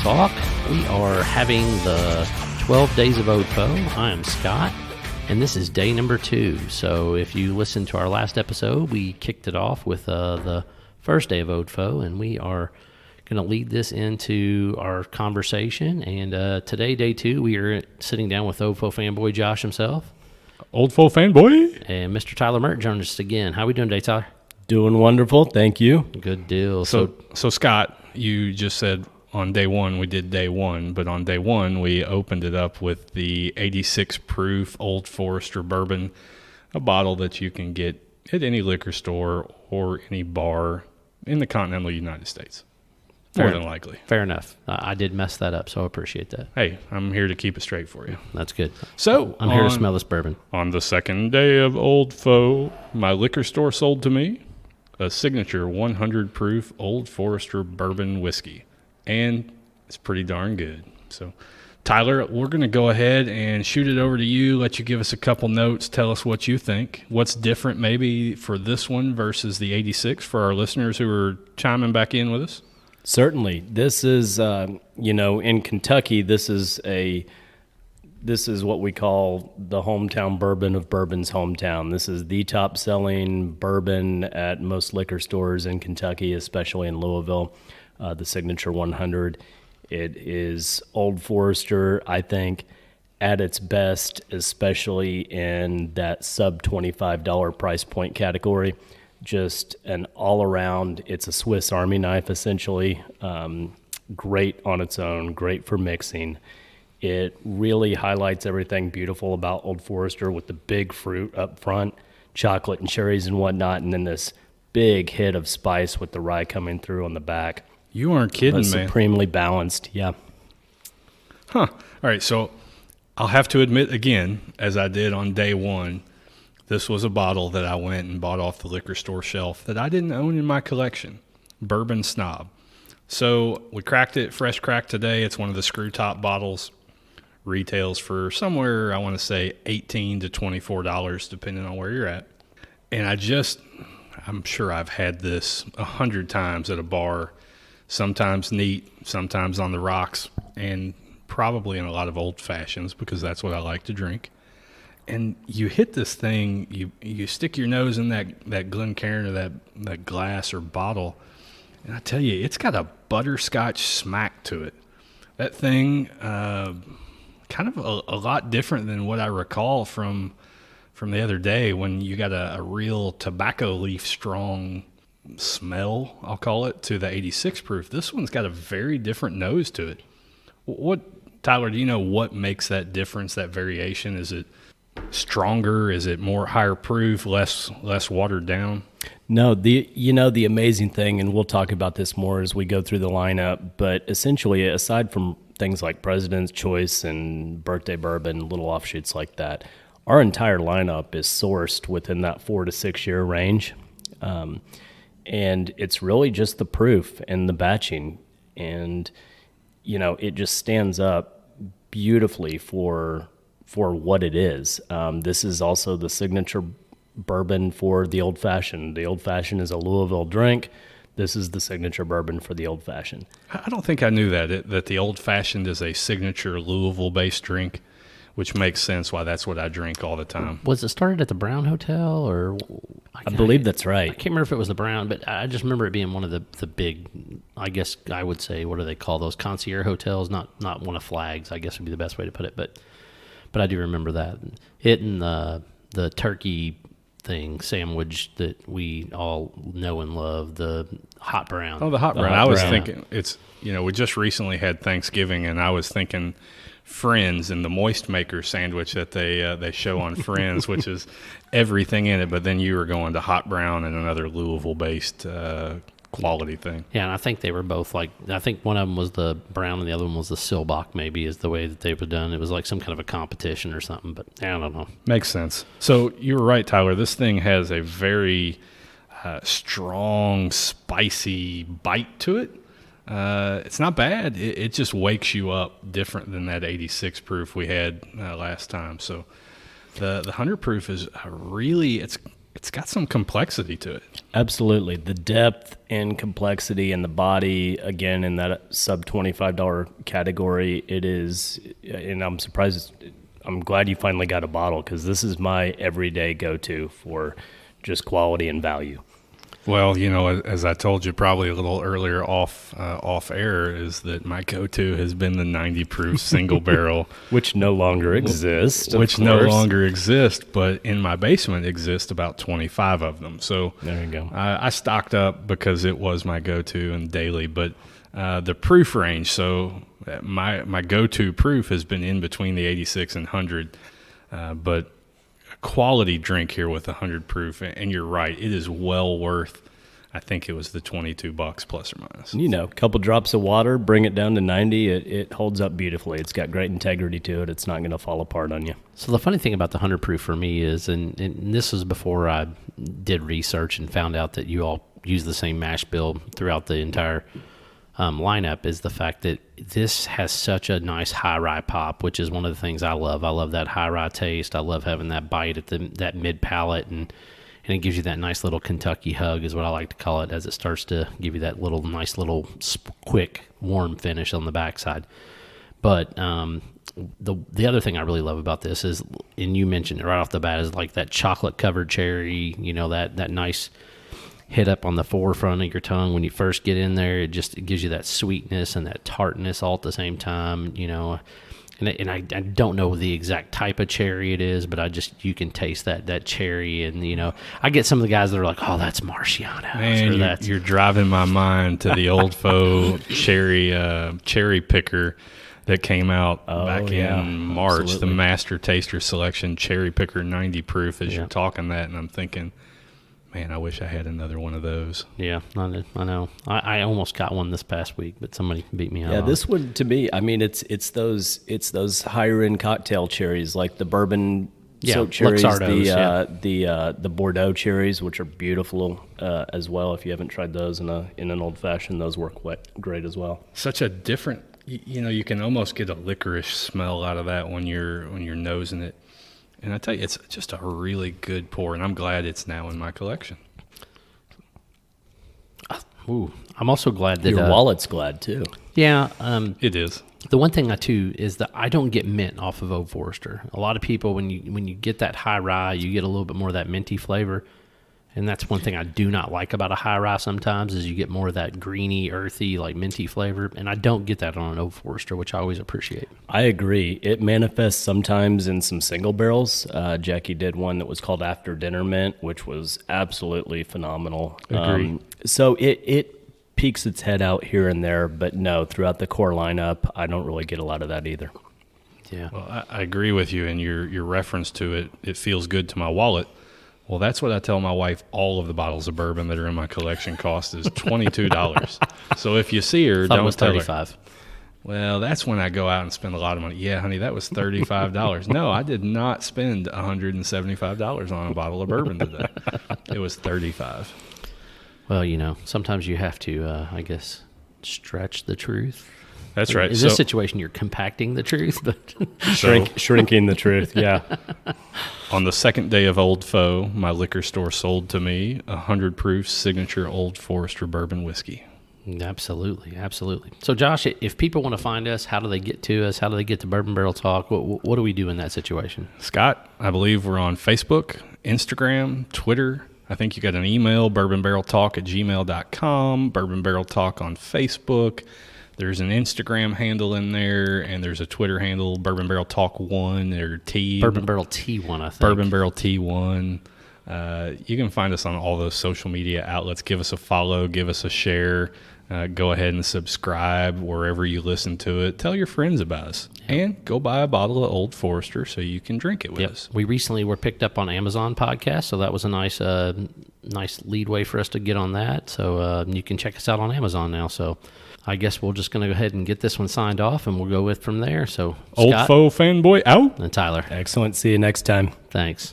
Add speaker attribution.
Speaker 1: talk. We are having the 12 Days of Ode Foe. I am Scott, and this is day number 2. So if you listened to our last episode, we kicked it off with the first day of Ode Foe, and we are going to lead this into our conversation. And today, day 2, we are sitting down with Ode Foe fanboy Josh himself.
Speaker 2: Old Foe fanboy.
Speaker 1: And Mr. Tyler Mirt joined us again. How are we doing today, Tyler?
Speaker 3: Doing wonderful, thank you.
Speaker 1: Good deal.
Speaker 2: So Scott, you just said on day 1 we did day 1, but on day 1 we opened it up with the 86 proof Old Forester bourbon, a bottle that you can get at any liquor store or any bar in the continental United States. More than likely.
Speaker 1: Fair enough. I did mess that up, so I appreciate that.
Speaker 2: Hey, I'm here to keep it straight for you.
Speaker 1: That's good.
Speaker 2: So
Speaker 1: I'm here to smell this bourbon.
Speaker 2: On the second day of Old Foe, my liquor store sold to me a signature 100 proof Old Forester bourbon whiskey, and it's pretty darn good. So, Tyler, we're going to go ahead and shoot it over to you, let you give us a couple notes, tell us what you think. What's different maybe for this one versus the 86 for our listeners who are chiming back in with us?
Speaker 3: Certainly. This is, in Kentucky, this is what we call the hometown bourbon of bourbon's hometown. This is the top-selling bourbon at most liquor stores in Kentucky, especially in Louisville, the Signature 100. It is Old Forester, I think, at its best, especially in that sub-$25 price point category. Just an all-around, it's a Swiss Army knife, essentially. Great on its own, great for mixing. It really highlights everything beautiful about Old Forester with the big fruit up front, chocolate and cherries and whatnot, and then this big hit of spice with the rye coming through on the back.
Speaker 2: You aren't kidding, man.
Speaker 3: Supremely balanced, yeah.
Speaker 2: Huh. All right, so I'll have to admit again, as I did on day 1, this was a bottle that I went and bought off the liquor store shelf that I didn't own in my collection, Bourbon Snob. So we cracked it, fresh cracked today. It's one of the screw top bottles. Retails for somewhere, I want to say, $18 to $24, depending on where you're at. And I'm sure I've had this 100 times at a bar, sometimes neat, sometimes on the rocks, and probably in a lot of old fashions because that's what I like to drink. And you hit this thing, you stick your nose in that Glencairn or that glass or bottle, and I tell you, it's got a butterscotch smack to it. That thing, kind of a lot different than what I recall from the other day when you got a real tobacco leaf strong smell, I'll call it, to the 86 proof. This one's got a very different nose to it. Tyler, do you know what makes that difference, that variation? Is it stronger? Is it more higher proof, less watered down?
Speaker 3: No, the amazing thing, and we'll talk about this more as we go through the lineup, but essentially, aside from things like President's Choice and Birthday Bourbon, little offshoots like that, our entire lineup is sourced within that 4 to 6 year range. And it's really just the proof and the batching. And, it just stands up beautifully for what it is. This is also the signature bourbon for the Old Fashioned. The Old Fashioned is a Louisville drink. This is the signature bourbon for the Old Fashioned.
Speaker 2: I don't think I knew that the Old Fashioned is a signature Louisville-based drink, which makes sense why that's what I drink all the time.
Speaker 1: Was it started at the Brown Hotel, or
Speaker 3: I believe that's right.
Speaker 1: I can't remember if it was the Brown, but I just remember it being one of the big, I guess I would say, what do they call those, concierge hotels? Not one of Flag's, I guess would be the best way to put it, but I do remember that. It and the turkey thing sandwich that we all know and love, the hot brown.
Speaker 2: Oh, the hot brown. I was thinking we just recently had Thanksgiving, and I was thinking Friends and the Moist Maker sandwich that they show on Friends, which is everything in it. But then you were going to hot brown and another Louisville-based quality thing.
Speaker 1: Yeah, and I think they were both I think one of them was the brown and the other one was the Silbach, maybe, is the way that they were done. It was like some kind of a competition or something, but I don't know.
Speaker 2: Makes sense. So you were right, Tyler. This thing has a very strong, spicy bite to it. It's not bad. It just wakes you up different than that 86 proof we had last time. So the 100 proof is it's it's got some complexity to it.
Speaker 3: Absolutely. The depth and complexity in the body, again, in that sub $25 category, it is, and I'm surprised, I'm glad you finally got a bottle, because this is my everyday go-to for just quality and value.
Speaker 2: Well, you know, as I told you probably a little earlier off air, is that my go-to has been the 90 proof single barrel,
Speaker 3: Which no longer exists.
Speaker 2: which no longer exists, but in my basement exist about 25 of them. So
Speaker 3: There you go.
Speaker 2: I stocked up because it was my go-to and daily. But the proof range, so my go-to proof has been in between the 86 and 100, but quality drink here with 100 proof, and you're right, it is well worth, I think it was the $22 plus or minus.
Speaker 3: You know, a couple drops of water, bring it down to 90. It holds up beautifully. It's got great integrity to it. It's not going to fall apart on you.
Speaker 1: So the funny thing about the 100 proof for me is, and this was before I did research and found out that you all use the same mash bill throughout the entire lineup, is the fact that this has such a nice high rye pop, which is one of the things I love. I love that high rye taste. I love having that bite at that mid palate, and it gives you that nice little Kentucky hug, is what I like to call it, as it starts to give you that little nice little quick warm finish on the backside. But the other thing I really love about this is, and you mentioned it right off the bat, is like that chocolate covered cherry, you know, that nice hit up on the forefront of your tongue when you first get in there. It gives you that sweetness and that tartness all at the same time, you know. And I don't know the exact type of cherry it is, but you can taste that cherry. And, you know, I get some of the guys that are like, oh, that's Marciano.
Speaker 2: Man, you're driving my mind to the old faux cherry picker that came out back in March,
Speaker 3: absolutely.
Speaker 2: the Master Taster Selection Cherry Picker 90 proof, as
Speaker 1: Yeah.
Speaker 2: you're talking that, and I'm thinking, man, I wish I had another one of those.
Speaker 1: Yeah, I know. I almost got one this past week, but somebody beat me out.
Speaker 3: Yeah,
Speaker 1: on
Speaker 3: this
Speaker 1: it.
Speaker 3: one, to me, I mean, it's those higher end cocktail cherries, like the bourbon soaked cherries, the Bordeaux cherries, which are beautiful as well. If you haven't tried those in an old fashioned, those work great as well.
Speaker 2: Such a different, you know, you can almost get a licorice smell out of that when you're nosing it. And I tell you, it's just a really good pour, and I'm glad it's now in my collection.
Speaker 1: Ooh, I'm also glad that
Speaker 3: Your wallet's glad too.
Speaker 1: Yeah,
Speaker 2: It is.
Speaker 1: the one thing too is that I don't get mint off of Old Forester. A lot of people, when you get that high rye, you get a little bit more of that minty flavor, and that's one thing I do not like about a high rye. Sometimes is you get more of that greeny, earthy, like minty flavor, and I don't get that on an Old Forester, which I always appreciate.
Speaker 3: I agree. It manifests sometimes in some single barrels. Jackie did one that was called After Dinner Mint, which was absolutely phenomenal.
Speaker 2: Agreed.
Speaker 3: So it peeks its head out here and there, but no, throughout the core lineup, I don't really get a lot of that either.
Speaker 1: Yeah.
Speaker 2: Well, I agree with you, and your reference to it, it feels good to my wallet. Well, that's what I tell my wife. All of the bottles of bourbon that are in my collection cost is $22. So if you see her,
Speaker 1: Thought
Speaker 2: don't
Speaker 1: it was
Speaker 2: tell her.
Speaker 1: $35.
Speaker 2: Well, that's when I go out and spend a lot of money. Yeah, honey, that was $35. No, I did not spend $175 on a bottle of bourbon today. It was $35.
Speaker 1: Well, you know, sometimes you have to, I guess, stretch the truth.
Speaker 2: That's right.
Speaker 1: In this situation, you're compacting the truth, but
Speaker 3: Shrinking the truth, yeah.
Speaker 2: On the second day of Old Foe, my liquor store sold to me 100 proof signature Old Forester bourbon whiskey.
Speaker 1: Absolutely. So, Josh, if people want to find us, how do they get to us? How do they get to Bourbon Barrel Talk? What do we do in that situation?
Speaker 2: Scott, I believe we're on Facebook, Instagram, Twitter. I think you got an email, bourbonbarreltalk@gmail.com, Bourbon Barrel Talk on Facebook. There's an Instagram handle in there, and there's a Twitter handle, Bourbon Barrel Talk 1 or T.
Speaker 1: Bourbon Barrel T1, I think.
Speaker 2: Bourbon Barrel T1. You can find us on all those social media outlets. Give us a follow, give us a share. Go ahead and subscribe wherever you listen to it. Tell your friends about us. Yep. And go buy a bottle of Old Forester so you can drink it with us.
Speaker 1: We recently were picked up on Amazon Podcast, so that was a nice lead way for us to get on that. So you can check us out on Amazon now. So I guess we're just going to go ahead and get this one signed off, and we'll go with from there. So
Speaker 2: Old
Speaker 1: Scott,
Speaker 2: Foe fanboy out.
Speaker 1: and Tyler.
Speaker 3: Excellent. See you next time.
Speaker 1: Thanks.